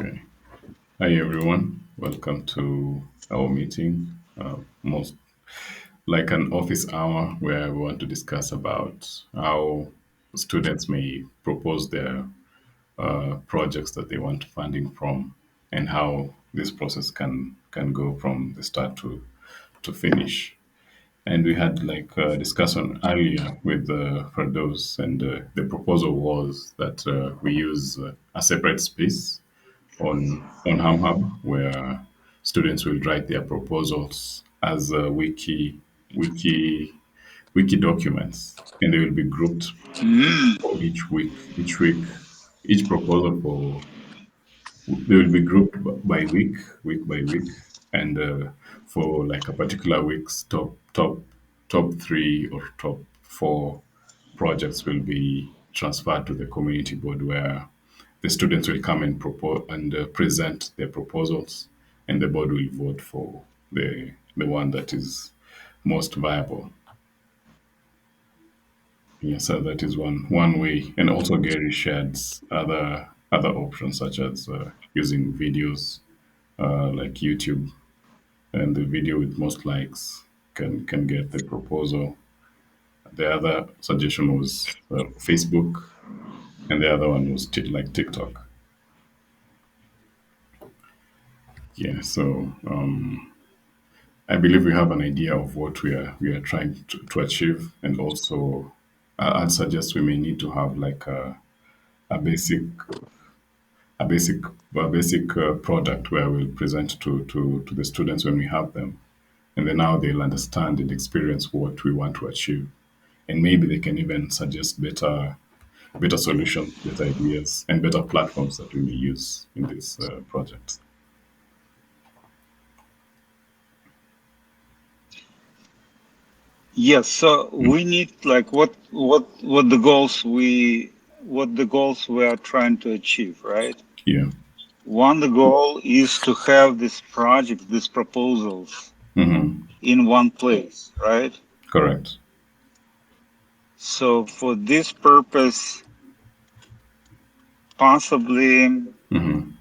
Okay. Hi, everyone. Welcome to our meeting. Most like an office hour where we want to discuss about how students may propose their projects that they want funding from, and how this process can go from the start to finish. And we had like a discussion earlier with Fardos, and the proposal was that we use a separate space on HamHub where students will write their proposals as wiki wiki documents, and they will be grouped for each week. Each proposal for they will be grouped by week by week, and for like a particular week's top three or top four projects will be transferred to the community board where the students will come and propose and present their proposals, and the board will vote for the one that is most viable. Yeah, so that is one way, and also Gary shared other options such as using videos like YouTube, and the video with most likes can get the proposal. The other suggestion was Facebook, and the other one was like TikTok. Yeah, so I believe we have an idea of what we are trying to achieve, and also I'd suggest we may need to have like a basic a basic a basic product where we'll present to the students when we have them, and then now they'll understand and experience what we want to achieve, and maybe they can even suggest better solutions, better ideas, and better platforms that we may use in this project. Yes, so Mm. we need like what the goals we are trying to achieve, right? Yeah. One, the goal is to have this project, these proposals Hmm. in one place, right? Correct. So for this purpose, possibly Hmm.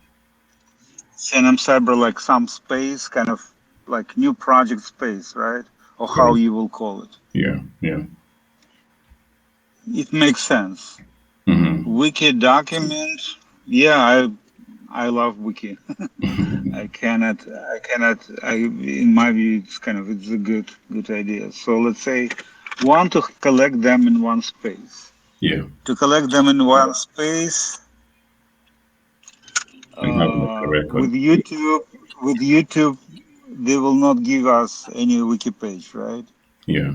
send them cyber like some space, kind of like new project space, right? Or how Correct. you will call it. Yeah. Yeah. It makes sense. Hmm. Wiki document, yeah, I love wiki. In my view, it's a good idea. So let's say, want to collect them in one space. Yeah. To collect them in one space, And have like a with record. YouTube, they will not give us any wiki page, right? Yeah.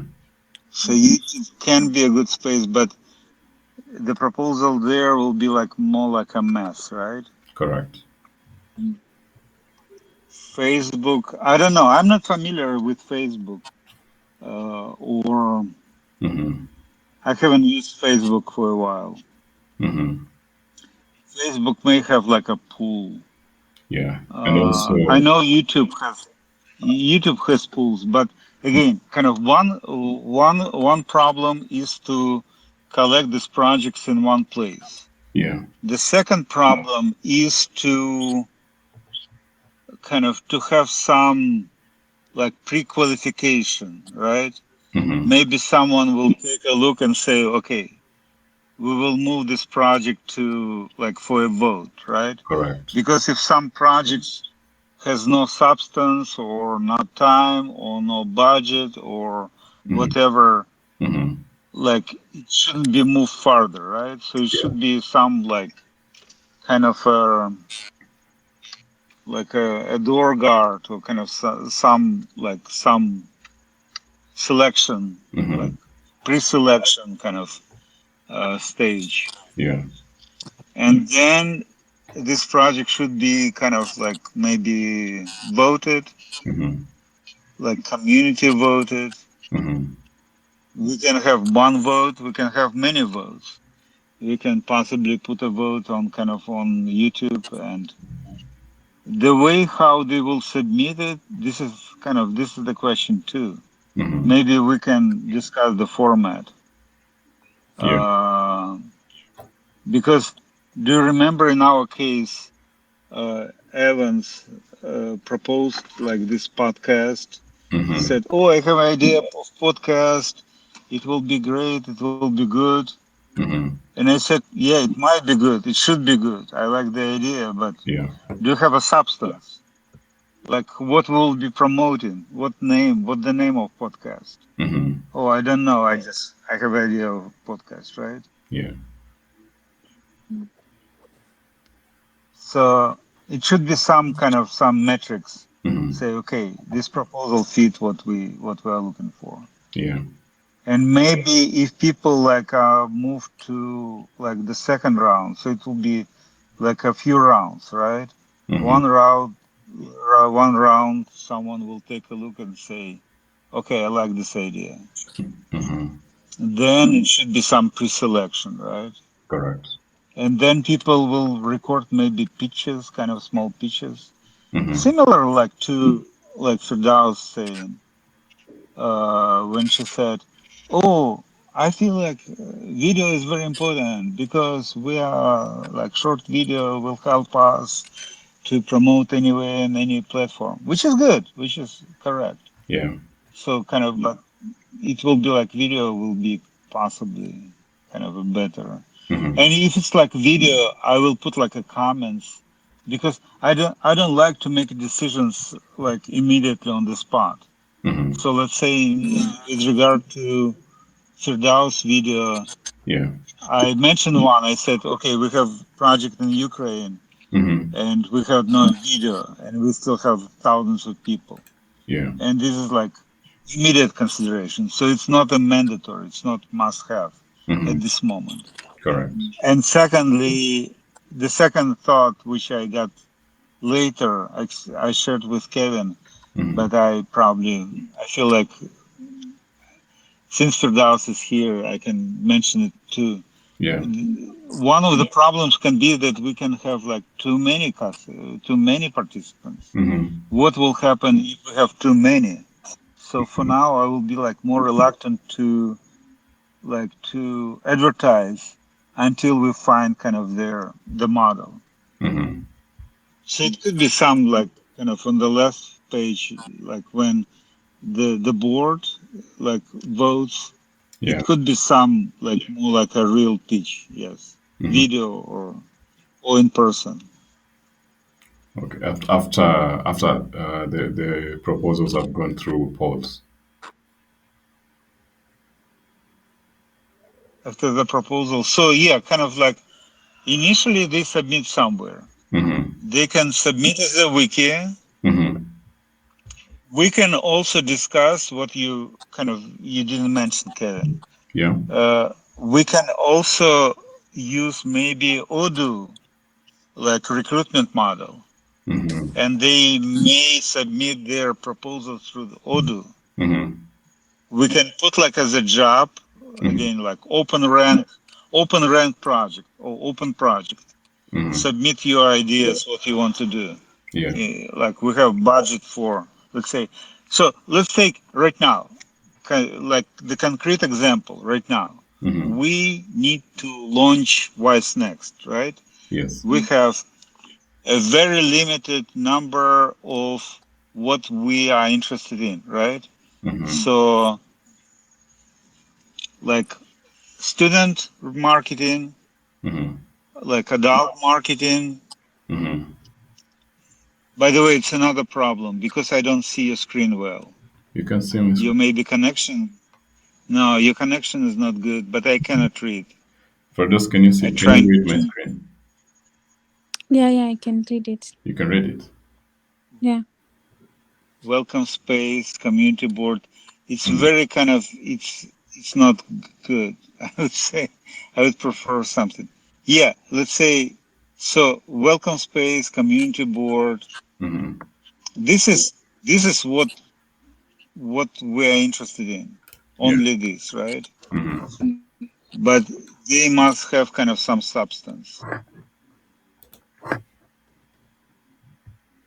So YouTube can be a good space, but the proposal there will be like more like a mess, right? Correct. Facebook, I don't know. I'm not familiar with Facebook, or Hmm. I haven't used Facebook for a while. Hmm. Facebook may have like a pool. Yeah. And I also. know YouTube has pools, but again, kind of one problem is to collect these projects in one place. Yeah. The second problem is to kind of to have some like pre-qualification, right? Hmm. Maybe someone will take a look and say, okay, we will move this project to like for a vote, right? Correct. Because if some projects has no substance or not time or no budget or Hmm. whatever, Hmm. like it shouldn't be moved further, right? So it Yeah. should be some like kind of like a door guard or kind of some selection, like Hmm. pre-selection kind of stage. Yeah. And then this project should be kind of like maybe voted, Hmm. like community voted. Hmm. We can have one vote, we can have many votes. We can possibly put a vote on kind of on YouTube, and the way how they will submit it, this is the question too. Hmm. Maybe we can discuss the format. Yeah. Uh, because do you remember in our case, Evans proposed like this podcast. He Mm-hmm. said, "Oh, I have an idea of podcast. It will be great. It will be good." Mm-hmm. And I said, "Yeah, it might be good. It should be good. I like the idea, but Yeah. do you have a substance? Like what will be promoting? What name? What the name of podcast? Mm-hmm. Oh, I don't know. I have idea of podcast, right? Yeah. So it should be some kind of some metrics. Mm-hmm. Say, okay, this proposal fit what we are looking for. Yeah. And maybe if people like move to like the second round, so it will be like a few rounds, right? Mm-hmm. One round, one round, someone will take a look and say, okay, I like this idea. Mm-hmm. Then it should be some pre-selection, right? Correct. And then people will record maybe pitches, kind of small pitches, Mm-hmm. similar like Firdaus saying when she said, "Oh, I feel like video is very important because we are like short video will help us to promote anywhere in any platform," which is good, which is correct. Yeah. So kind of, but it will be like video will be possibly kind of a better. Mm-hmm. And if it's like video, I will put like a comments because I don't like to make decisions like immediately on the spot. Mm-hmm. So let's say with regard to Firdaus video, Yeah. I mentioned one. I said, okay, we have project in Ukraine Mm-hmm. and we have no video and we still have thousands of people. Yeah. And this is like immediate consideration. So it's not a mandatory. It's not must have Mm-hmm. at this moment. Correct. And secondly, the second thought, which I got later, I shared with Kevin, Mm-hmm. but I feel like since Firdaus is here, I can mention it too. Yeah. One of the problems can be that we can have like too many participants. Mm-hmm. What will happen if we have too many? So for now, I will be like more reluctant to advertise until we find kind of the model. Mm-hmm. So it could be some like kind of on the left page, like when the board like votes. It Yeah. could be some like more like a real pitch, yes, Mm-hmm. video or in person. Okay. After the proposals have gone through polls. After the proposal. So yeah, kind of like initially they submit somewhere. Mm-hmm. They can submit as a wiki. Mm-hmm. We can also discuss what you didn't mention, Kevin. Yeah. We can also use maybe Odoo like recruitment model, Mm-hmm. and they may submit their proposal through the Odoo. Mm-hmm. We can put like as a job Mm-hmm. again like open rank project or open project. Mm-hmm. Submit your ideas what you want to do. Yeah. Like we have budget for, let's say. So let's take right now, like the concrete example right now. Mm-hmm. We need to launch WiseNxt, right? Yes. We have a very limited number of what we are interested in, right? Mm-hmm. So like student marketing, Mm-hmm. like adult marketing. Mm-hmm. By the way, it's another problem because I don't see your screen well. You can see me. Your maybe connection. No, your connection is not good, but I cannot read. For those, can you I see? Can you tried read my to. screen? Yeah, yeah, I can read it. You can read it. Yeah. Welcome space, community board. It's Mm-hmm. very kind of, it's not good. I would say, I would prefer something. Yeah, let's say, so welcome space, community board. Mm-hmm. This is, this is what we're interested in. Yeah. Only this, right? Mm-hmm. But they must have kind of some substance.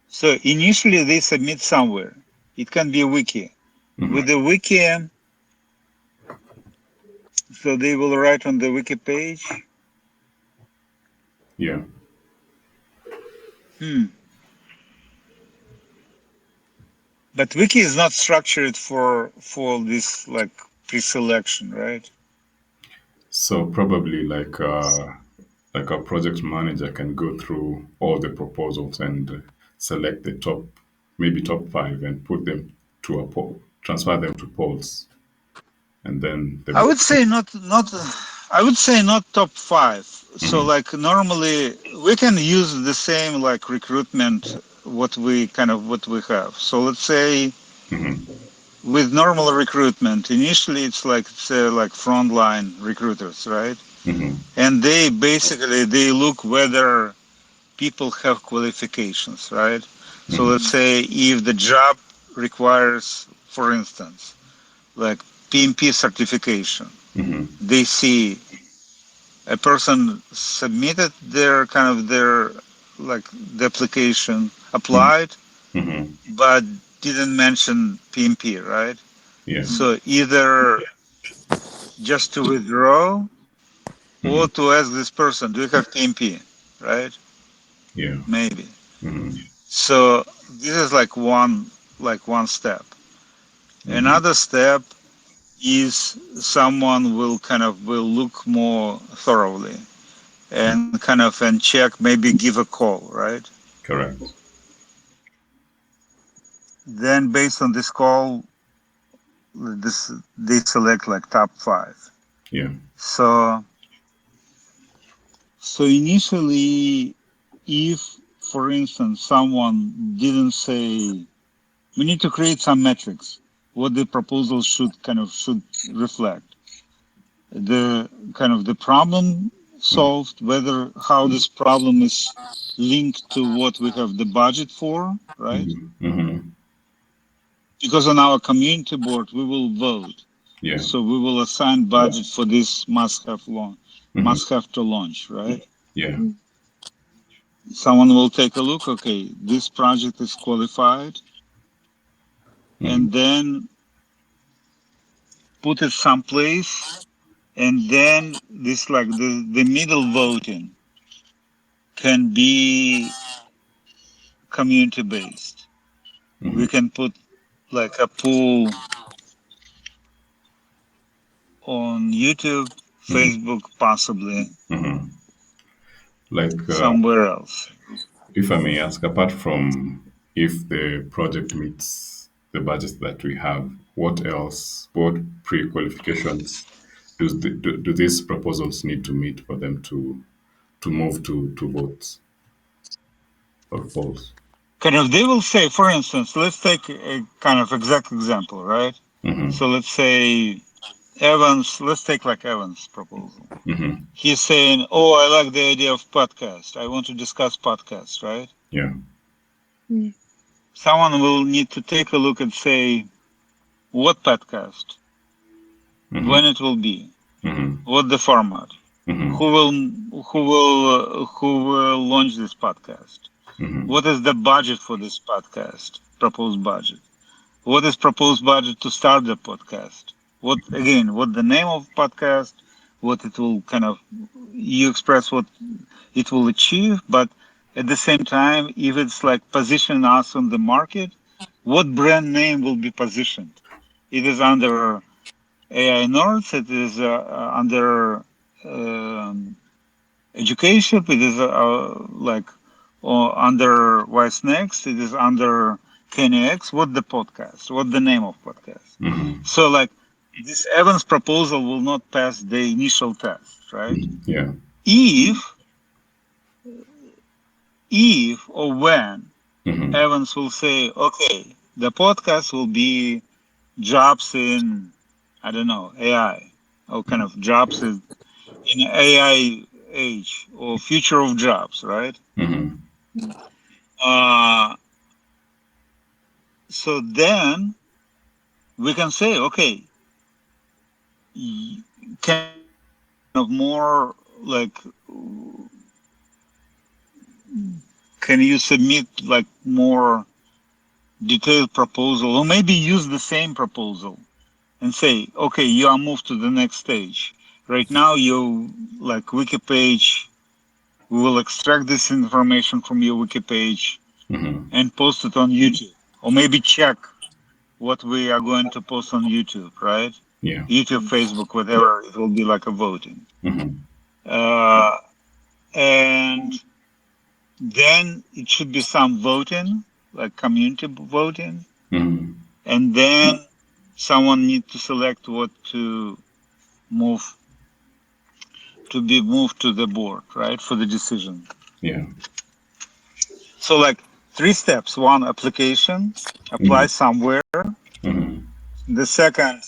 So initially they submit somewhere. It can be a wiki. Mm-hmm. With the wiki, so they will write on the wiki page. Yeah. Hmm. But wiki is not structured for this like pre-selection, right? So probably like our project manager can go through all the proposals and select the top, maybe top five, and put them to a poll, transfer them to polls, and then the I board. would say not. I would say not top five. So Mhm, like normally we can use the same like recruitment what we have. So let's say mhm, with normal recruitment, initially it's like frontline recruiters, right? mhm, And they basically they look whether people have qualifications, right? So let's mhm, say if the job requires, for instance, like PMP certification, mhm, they see a person submitted their like the application, mhm, applied, mhm. but didn't mention PMP, right? Yeah. So either just to withdraw or Mhm, to ask this person, do you have PMP, right? yeah. Maybe. Mhm, So this is like one step. mhm, Another step is someone will will look more thoroughly mhm. and and check, maybe give a call, right? Correct. Then based on this call, this they select like top five. Yeah. So initially, if for instance someone didn't say, we need to create some metrics, what the proposal should reflect, the the problem Mhm, solved, whether how this problem is linked to what we have the budget for, right? mhm, mhm. Because on our community board we will vote, Yeah. so we will assign budget for this Mhm, must have to launch, right? yeah. Mm. Someone will take a look, okay, this project is qualified, Mhm, and then put it someplace, and then this like the middle voting can be community based. We mhm, can put like a pool on YouTube, mhm, Facebook, possibly mhm. Like, somewhere else. if I may ask, apart from if the project meets the budget that we have, what else, what pre-qualifications do these proposals need to meet for them to move to votes or polls? They will say, for instance, let's take a exact example, right? Mm-hmm. So let's say Evans, let's take like Evans' proposal. Mm-hmm. He's saying, oh, I like the idea of podcast. I want to discuss podcasts, right? Yeah. Mm. Someone will need to take a look and say, what podcast, Mm-hmm. when it will be, Mm-hmm. what the format, Mm-hmm. who will launch this podcast, Mm-hmm. what is the budget for this podcast, proposed budget, what is proposed budget to start the podcast, what the name of podcast, what it will you express what it will achieve, but at the same time, if it's like position us on the market, what brand name will be positioned? It is under AI North, it is under um, education, it is under WiseNxt, it is under KNX. What the podcast? What the name of podcast? Mm-hmm. So like this Evans proposal will not pass the initial test, right? Yeah. If or when Mm-hmm. Evans will say, okay, the podcast will be jobs in, I don't know, AI, or jobs in AI age, or future of jobs, right? Mm-hmm. Uh, so then we can say, okay, can you more like, can you submit like more detailed proposal, or maybe use the same proposal and say, okay, you are moved to the next stage. Right now, you like wiki page We will extract this information from your wiki page Mm-hmm. and post it on YouTube, or maybe check what we are going to post on YouTube, right? Yeah. YouTube, Facebook, whatever. It will be like a voting. Mm-hmm. Uh, and then it should be some voting, like community voting, Mm-hmm. and then someone need to select what move to be moved to the board, right, for the decision. Yeah. So like 3 steps: one, application, apply Mm-hmm. somewhere; Mm-hmm. the second,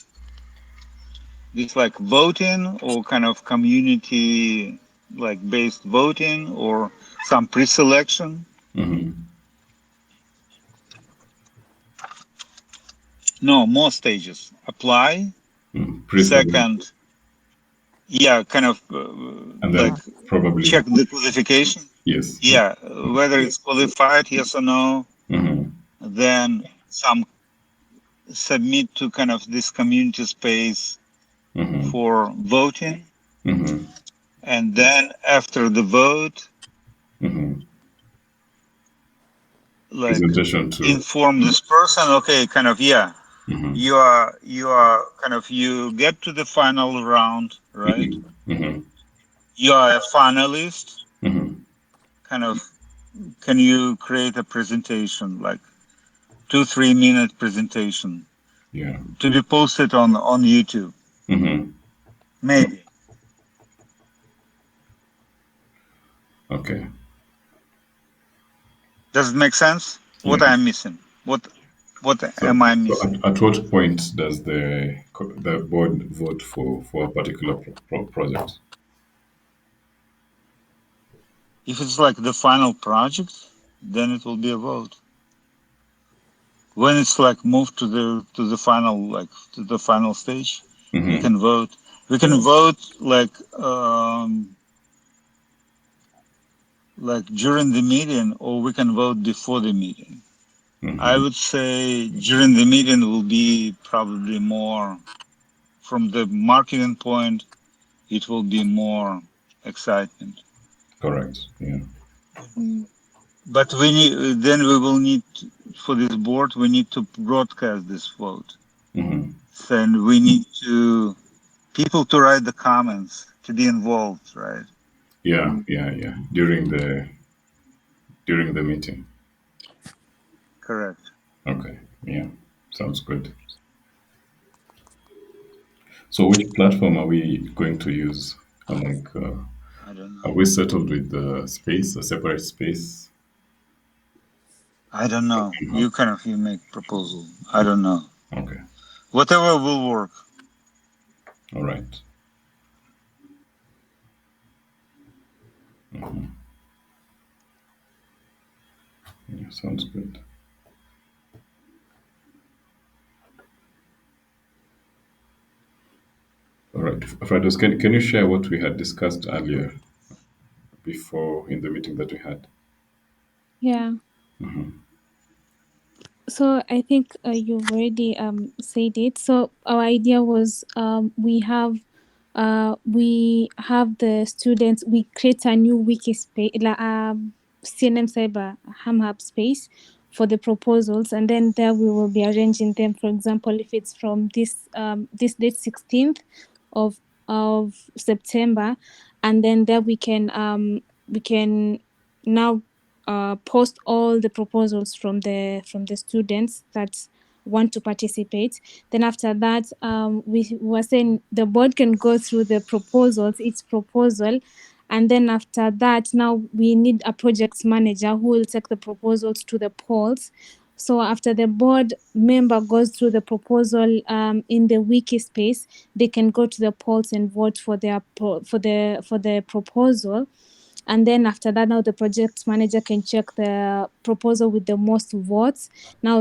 this like voting or kind of community like based voting or some pre-selection. Mm-hmm. No, more stages: apply, Mm-hmm. Pre-select, second, yeah, kind of and like then probably check the qualification, yes. Yeah. yeah, whether it's qualified, yes or no. Mm-hmm. Then some submit to kind of this community space Mm-hmm. for voting, Mm-hmm. and then after the vote, Mm-hmm. like Presentation to. inform this person, okay, kind of, yeah, Mm-hmm. you are kind of, you get to the final round, right? Mm-hmm. Mm-hmm. You are a finalist, Mm-hmm. kind of, can you create a presentation, like 2-3 minute presentation Yeah. to be posted on YouTube, Mm-hmm. maybe. Okay. Does it make sense? Yeah. What I'm missing? What So, am I so missing? at what point does the board vote for a particular project? If it's like the final project, then it will be a vote. When it's like moved to the final, like to the final stage, we Mm-hmm. can vote. We can vote like during the meeting, or we can vote before the meeting. I Mm-hmm. would say during the meeting will be probably more, from the marketing point, it will be more excitement. Correct. Yeah. Mm. But then we will need for this board, we need to broadcast this vote. Mm-hmm. And we need to people to write the comments, to be involved, right? Yeah. Mm. Yeah. Yeah. During the meeting. Correct. Okay. Yeah. Sounds good. So, which platform are we going to use? Like, I don't are know. we settled with the space, a separate space? I don't know. Uh-huh. You make proposal. I don't know. Okay. Whatever will work. All right. Mhm. Yeah, sounds good. All right. Fredos, can you share what we had discussed earlier before in the meeting that we had? Yeah. Mm-hmm. So I think you've already said it. So our idea was we have the students, we create a new wiki space, CNM Cyber Ham Hub space for the proposals, and then there we will be arranging them. For example, if it's from this date 16th of September, and then there we can now post all the proposals from the students that want to participate. Then after that, we were saying the board can go through the proposals, each proposal, and then after that, now we need a project manager who will take the proposals to the polls. So after the board member goes through the proposal in the wiki space, they can go to the polls and vote for the proposal. And then after that, now the project manager can check the proposal with the most votes. Now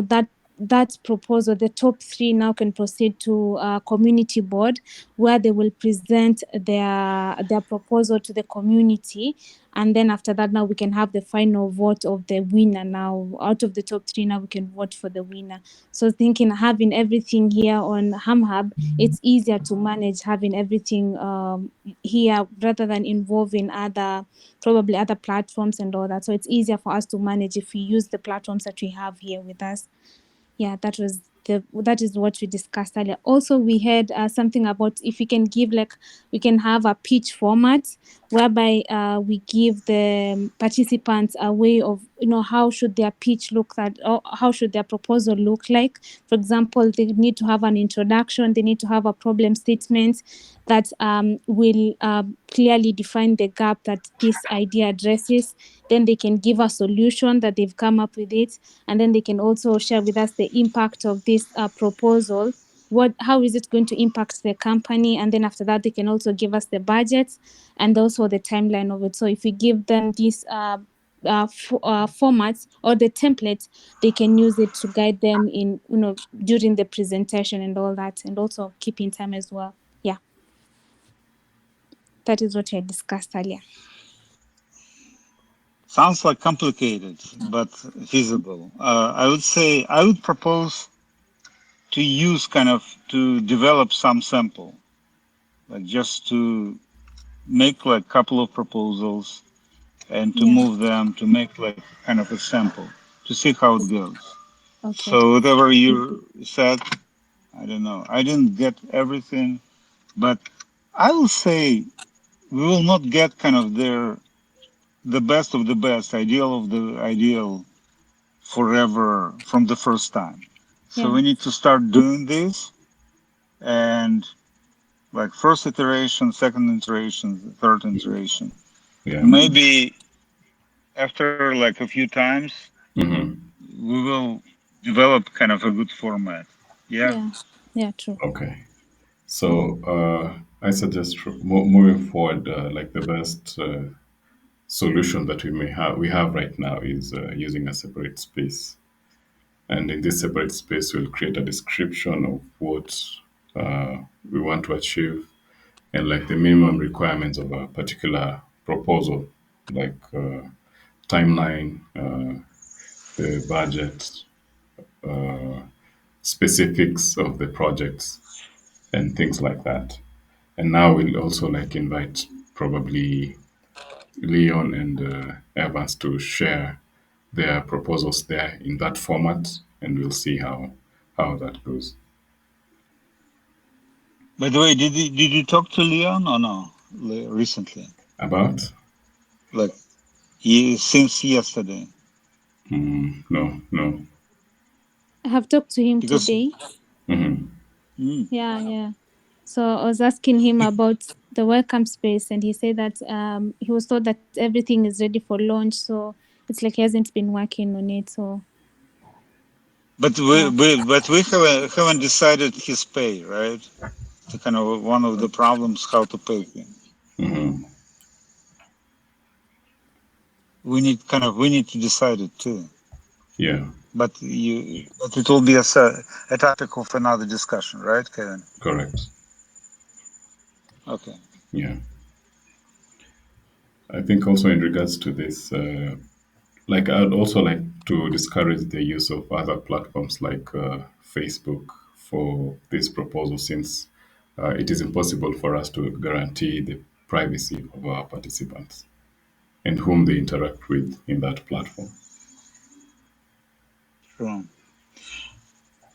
that proposal, the top three now can proceed to community board, where they will present their proposal to the community, and then after that, now we can have the final vote of the winner. Now, out of the top three, now we can vote for the winner. So thinking having everything here on HamHub, it's easier to manage having everything here rather than involving probably other platforms and all that. So it's easier for us to manage if we use the platforms that we have here with us. Yeah, that is what we discussed earlier. Also, we had something about if we can give, like, we can have a pitch format whereby we give the participants a way of, how should their pitch look like, or how should their proposal look like. For example, they need to have an introduction, they need to have a problem statement that will clearly define the gap that this idea addresses. Then they can give a solution that they've come up with it, and then they can also share with us the impact of this proposal. How is it going to impact the company? And then after that, they can also give us the budget and also the timeline of it. So if we give them these formats or the template, they can use it to guide them in, during the presentation and all that, and also keeping time as well. Yeah, that is what I discussed earlier. Sounds like complicated, but feasible. I would say I would propose to use to develop some sample, like just to make like a couple of proposals and to Yeah. move them to make like kind of a sample to see how it goes. Okay. So whatever you said, I don't know. I didn't get everything, but I will say we will not get kind of the best of the best, ideal of the ideal forever from the first time. So Yeah. we need to start doing this and like first iteration, second iteration, third iteration. Yeah. Maybe after like a few times, Mm-hmm. we will develop kind of a good format. Yeah. Yeah. Yeah. True. Okay. So I suggest moving forward, like the best solution that we have right now is using a separate space. And in this separate space, we'll create a description of what we want to achieve and like the minimum requirements of a particular proposal, like timeline, the budget, specifics of the projects, and things like that. And now we'll also like invite probably Leon and Evans to share their proposals there in that format, and we'll see how that goes. By the way, did you talk to Leon or no recently? About? Like since yesterday? No, no. I have talked to him Because today. Hmm. mm, Yeah, yeah. So I was asking him about the welcome space, and he said that he was told that everything is ready for launch. So it's like he hasn't been working on it. So but we haven't decided his pay, right? The kind of one of the problems how to pay him. Hmm. We need to decide it too. Yeah, But it will be a topic of another discussion, right, Kevin? correct. Okay. Yeah. I think also in regards to this, like I'd also like to discourage the use of other platforms like Facebook for this proposal, since it is impossible for us to guarantee the privacy of our participants and whom they interact with in that platform. Sure.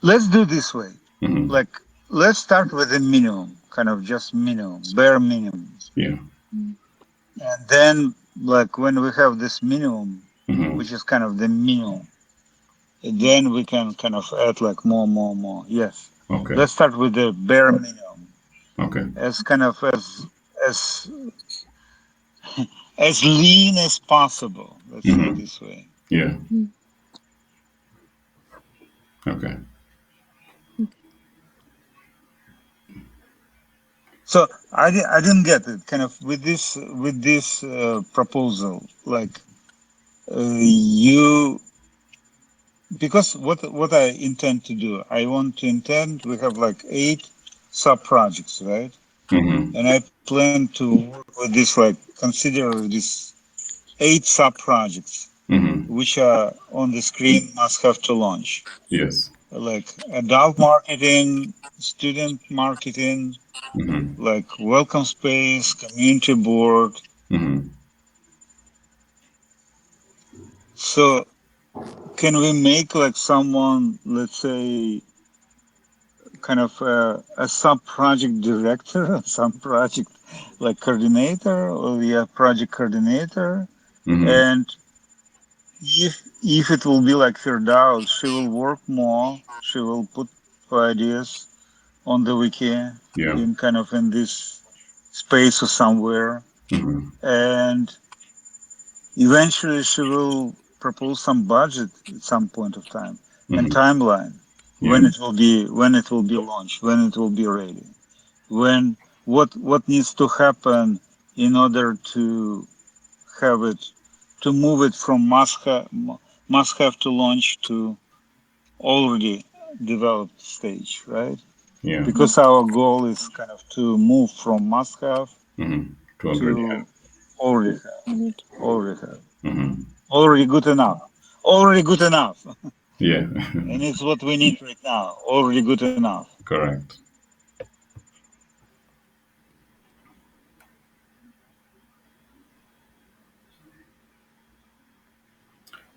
Let's do this way. Hmm. Like, let's start with the minimum, kind of just minimum, bare minimum. Yeah. And then, like, when we have this minimum, Hmm. which is kind of the minimum, then we can kind of add like more. Yes. Okay. Let's start with the bare minimum Okay. as kind of as as lean as possible. Let's say Hmm. this way. Yeah. Okay. So I didn't get it. Kind of with this proposal, like you because what I intend to do, we have like 8 sub projects, right? Mm-hmm. And I plan to work with this, like consider this 8 sub projects, Mm-hmm. which are on the screen must have to launch, Yes. like adult marketing, student marketing, Mm-hmm. like welcome space, community board. Mm-hmm. So can we make like someone, let's say, kind of a sub project director, some project like coordinator, or yeah, project coordinator? Mm-hmm. And if it will be like Firdaus, she will work more. She will put her ideas on the wiki Yeah. in kind of in this space or somewhere, Mm-hmm. and eventually she will propose some budget at some point of time and Mm-hmm. timeline Yeah. when it will be launched, when it will be ready, when what needs to happen in order to have it to move it from must have to launch to already developed stage, right? Yeah. Yeah. Because our goal is kind of to move from must have Mm-hmm. To already have. to already have, Good. already have, Mm-hmm. already good enough, already good enough, Yeah. and it's what we need right now. Already good enough. Correct.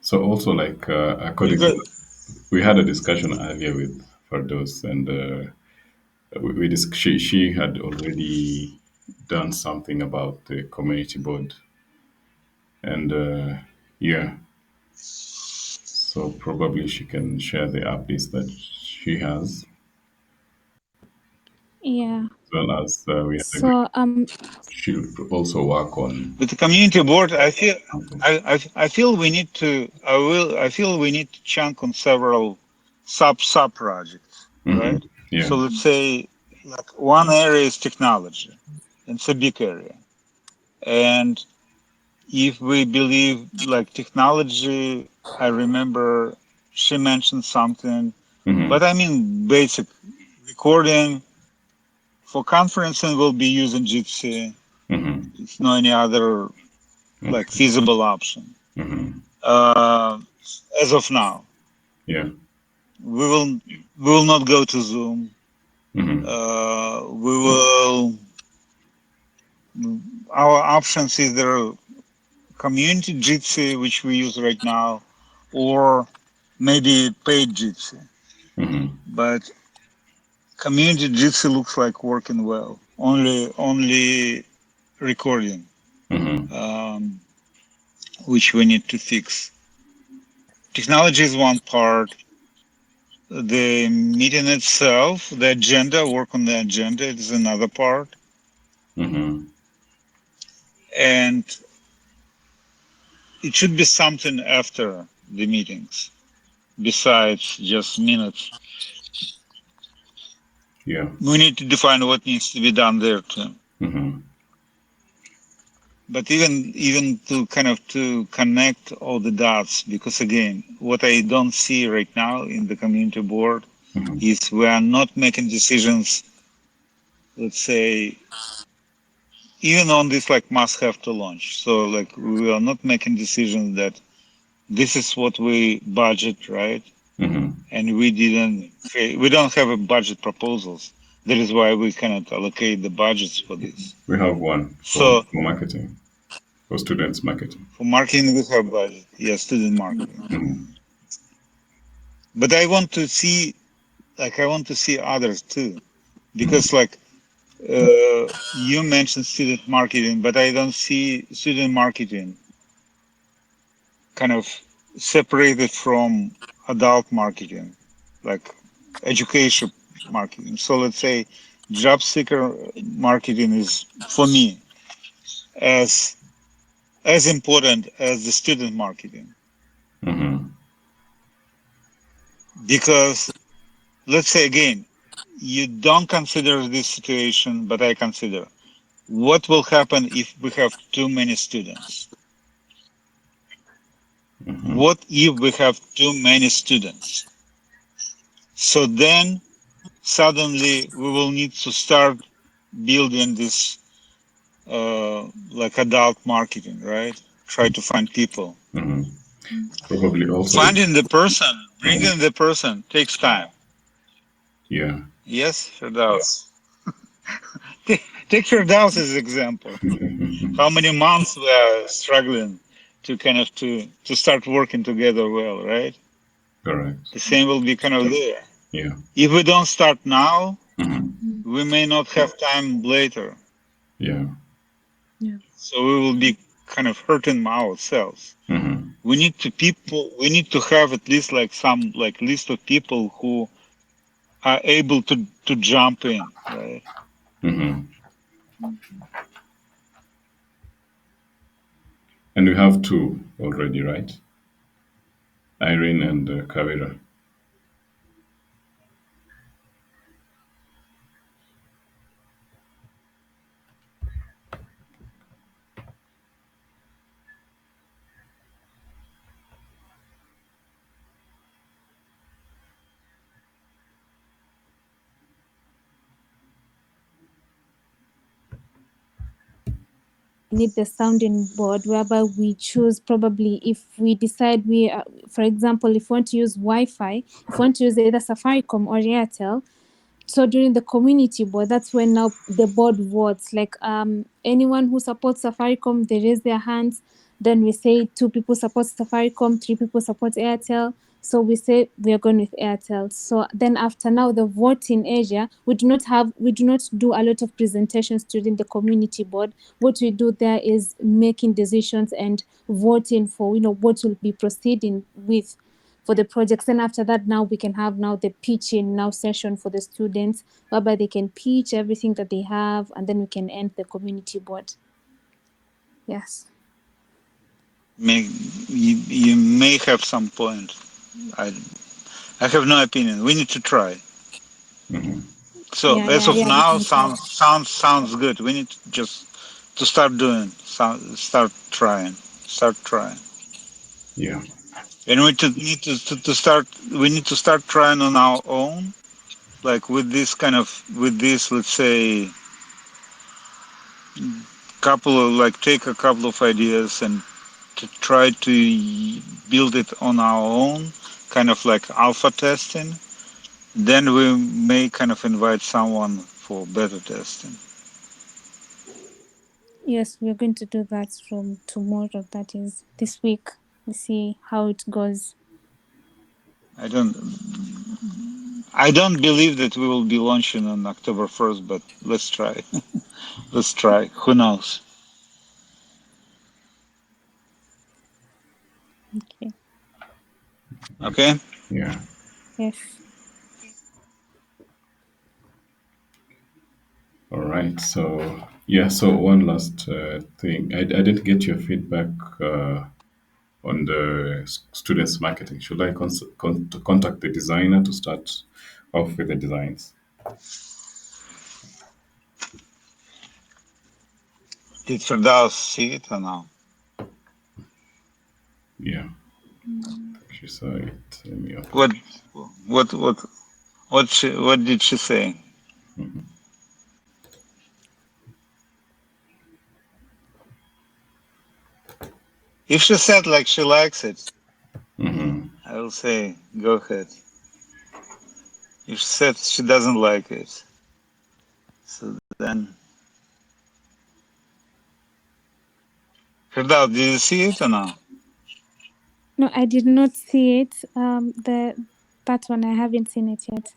So also like according to Because we had a discussion earlier with Fardos and she had already done something about the community board and yeah, so probably she can share the updates that she has Yeah. as well as we had agreed So she'll also work on with the community board, something. I feel we need to I feel we need to chunk on several sub projects, Hmm. right? Yeah. So let's say like one area is technology. It's a big area, and if we believe like technology, I remember she mentioned something, Hmm. but I mean basic recording for conferencing will be using Jitsi. Hmm. It's no any other like Okay. feasible option. Hmm. Uh, as of now, Yeah. we will not go to Zoom. Hmm. We will our options either community Jitsi, which we use right now, or maybe paid Jitsi. Hmm. But community Jitsi looks like working well. Only recording, Hmm. um, which we need to fix. Technology is one part. The meeting itself, the agenda, work on the agenda is another part. Hmm. And it should be something after the meetings, besides just minutes. Yeah. We need to define what needs to be done there too. Hmm. But even to kind of to connect all the dots, because again, what I don't see right now in the community board Hmm. is we are not making decisions, let's say, even on this like must have to launch. So like we are not making decisions that this is what we budget, right? Hmm. And we don't have a budget proposals. That is why we cannot allocate the budgets for this. We have one So for marketing, for students marketing. for marketing, we have budget. Yeah, student marketing. Hmm. But I want to see others too, Hmm. because like you mentioned student marketing, but I don't see student marketing kind of separated from adult marketing, like education marketing. So let's say job seeker marketing is for me as as important as the student marketing, Hmm. because let's say again, you don't consider this situation, but I consider what will happen if we have too many students. What if we have too many students? So then suddenly we will need to start building this like adult marketing, right? Try to find people. Probably also it. Finding the person, Mhm. bringing the person takes time. Yeah. Yes, Firdaus. Take Firdaus as an example. How many months we are struggling to kind of to start working together well, right? Correct. The same will be kind of there. Yeah. If we don't start now, Hmm. we may not have time later. Yeah. Yeah. So we will be kind of hurting ourselves. Hmm. We need to have at least like some like list of people who are able to jump in, right? Hmm. And we have two already, right? Irene and Kavira. Need the sounding board whereby we choose, probably if we decide for example, if we want to use Wi-Fi, if we want to use either Safaricom or Airtel. So during the community board, that's when now the board votes. Like anyone who supports Safaricom, they raise their hands. Then we say two people support Safaricom, three people support Airtel. So we say we are going with Airtel. So then after now the voting area, we do not do a lot of presentations during the community board. What we do there is making decisions and voting for what will be proceeding with for the projects. And after that, now we can have now the pitching now session for the students, whereby they can pitch everything that they have, and then we can end the community board. Yes. You may have some point. I I have no opinion. We need to try. Hmm. So Yeah, as yeah, of yeah. We now, can try. sounds good. We need to just to start doing, start trying, Yeah. and we to start. We need to start trying on our own, like with this, let's say, couple of like take a couple of ideas and to try to build it on our own, kind of like alpha testing. Then we may kind of invite someone for beta testing. Yes, we're going to do that from tomorrow. That is this week. We see how it goes. I don't I don't believe that we will be launching on October 1st, but let's try. Let's try. Who knows? Okay. Okay. Yeah. Yes. All right. So yeah. So one last thing. I didn't get your feedback on the students marketing. Should I to contact the designer to start off with the designs? Did Firdaus see it or no? Yeah. She saw it. Let me open What it. what what what did she say? If she said like she likes it, Hmm. I will say go ahead. If she said she doesn't like it, so then Firdaus, did you see it or no? No, I did not see it. That one I haven't seen it yet.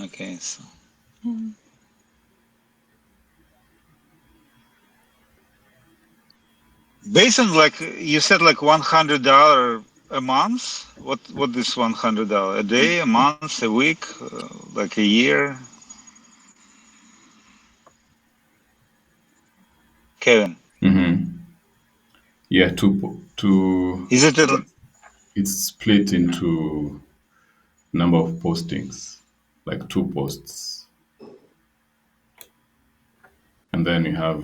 Okay, so Mm. based on like you said like $100 a month. What is $100 a day, a month, a week, like a year? Kevin, Hmm. Yeah. Two. is it a, It's split into number of postings, like two posts, and then you have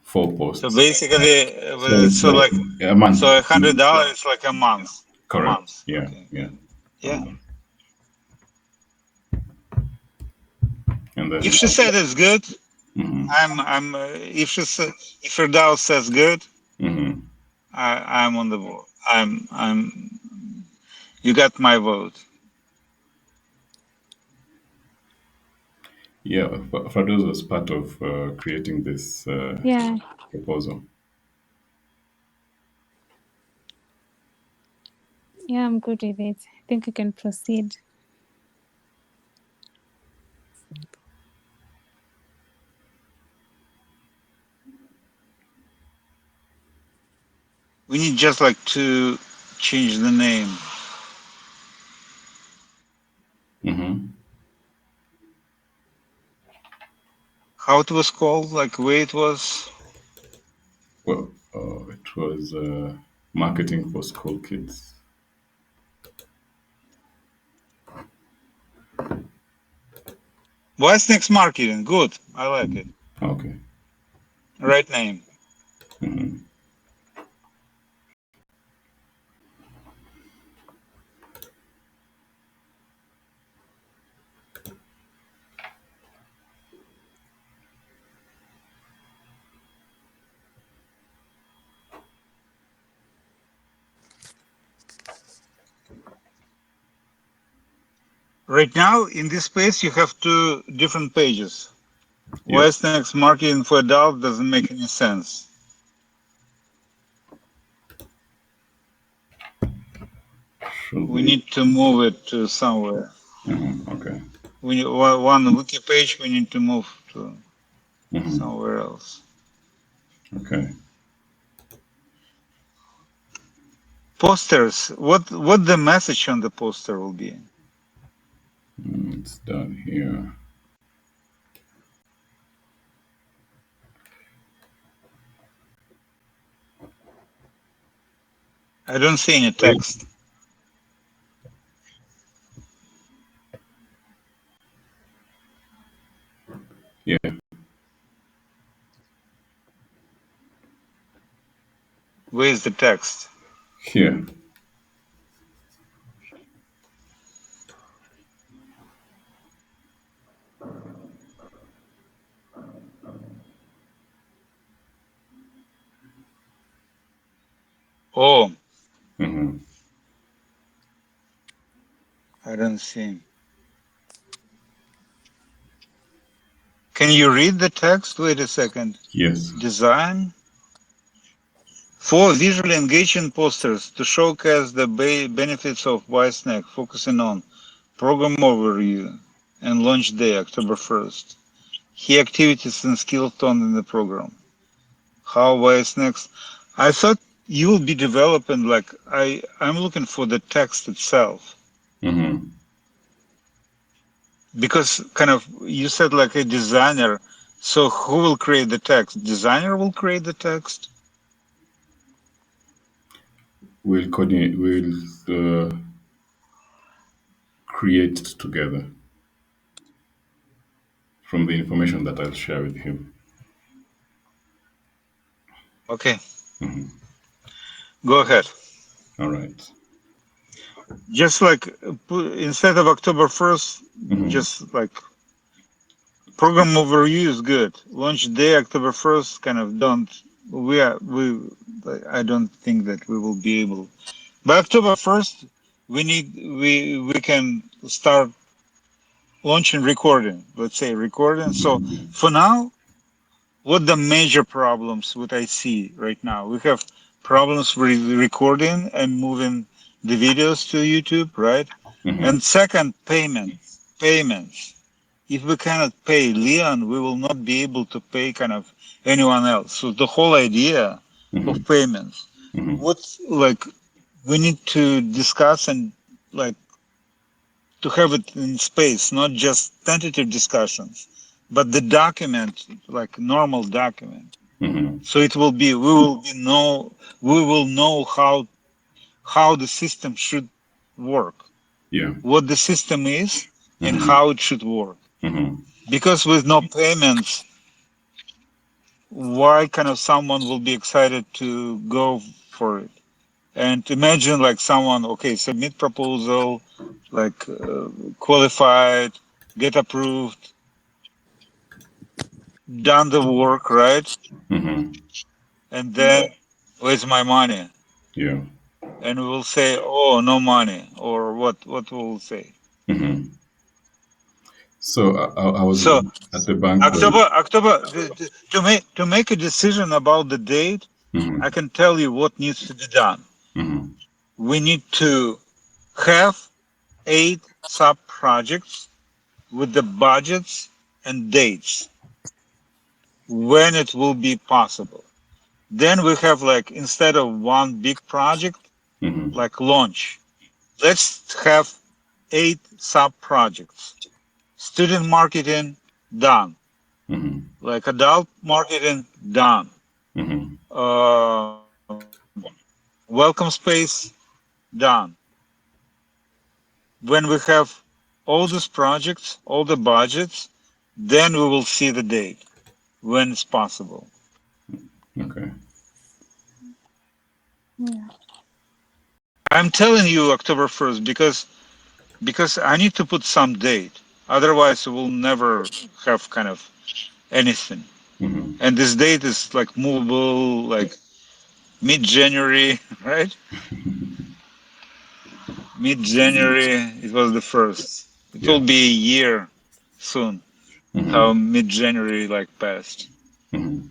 4 So posts. basically, So it's like, a month. so $100 is like a month. A Correct. month. Yeah, Okay. yeah. A Yeah. month. And If then, she said it's good, hmm if if Firdaus says good, hmm I'm on the board. You got my vote. yeah, Fadouz was part of creating this Yeah, proposal. yeah, I'm good with it. I think we can proceed. We need just like to change the name. hmm How it was called, like way it was. Well, it was marketing for school kids. WiseNxt marketing. Good. I like it. Okay. Right name. hmm Right now, in this space, you have two different pages. Yeah, WiseNxt marketing for adult doesn't make any sense. should We be. need to move it to somewhere. Okay. We need one wiki page. We need to move to hmm somewhere else. Okay. Posters. What the message on the poster will be? It's done here. I don't see any Wait. text. Yeah, Where is the text? here. Oh, hmm I don't see. Can you read the text? Wait a second. Yes. Design for visually engaging posters to showcase the benefits of WiseNext, focusing on program overview and launch day, October 1st. Key activities and skills taught in the program. How WiseNext? I thought you will be developing like I'm looking for the text itself hmm because kind of you said like a designer. So who will create the text? Designer will create the text. We'll coordinate. We'll create together from the information that I'll share with him. Okay, hmm go ahead. All right. Just like instead of October 1st, Mm-hmm. just like program overview is good. Launch day, October 1st, kind of don't. I don't think that we will be able. By October 1st, we can start launching recording. Let's say recording. So for now, what the major problems what I see right now? We have problems with recording and moving the videos to YouTube, right? Mm-hmm. And second, payments. If we cannot pay Leon, we will not be able to pay kind of anyone else. So the whole idea of Mm-hmm. payments, Mm-hmm. what's like, we need to discuss and like to have it in space, not just tentative discussions, but the document, like normal document. Mm-hmm. So it will be, we will know how the system should work, Yeah. what the system is, and Mm-hmm. how it should work. Mm-hmm. Because with no payments, why kind of someone will be excited to go for it. And imagine like someone, okay, submit proposal, like qualified, get approved, done the work, right? Mm-hmm. And then where's my money? Yeah. And we will say, oh, no money, or what will say. Mm-hmm. So I was So at the bank where. October, to make a decision about the date, I Mm-hmm. can tell you what needs to be done. Mm-hmm. We need to have 8 sub projects with the budgets and dates when it will be possible. Then we have like instead of one big project Mm-hmm. like launch, let's have 8 sub projects. Student marketing done, Mm-hmm. like adult marketing done. Mm-hmm. Welcome space done. When we have all these projects, all the budgets, then we will see the date when it's possible. Okay. Yeah. I'm telling you October 1st because I need to put some date. Otherwise, we'll never have kind of anything. Mm-hmm. And this date is like movable, like mid-January, right? Mid-January, it was the first. It Yeah. will be a year soon. How Mm-hmm. mid-January like passed. Mm-hmm.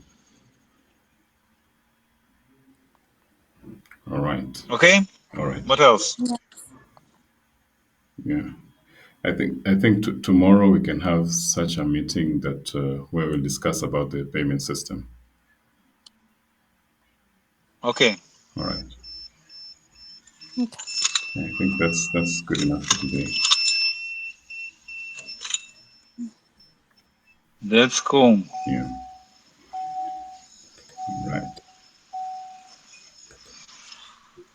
All right. Okay. All right. What else? Yeah. I think tomorrow we can have such a meeting that where we'll discuss about the payment system. Okay. All right. Okay. I think that's good enough for today. That's cool. Yeah.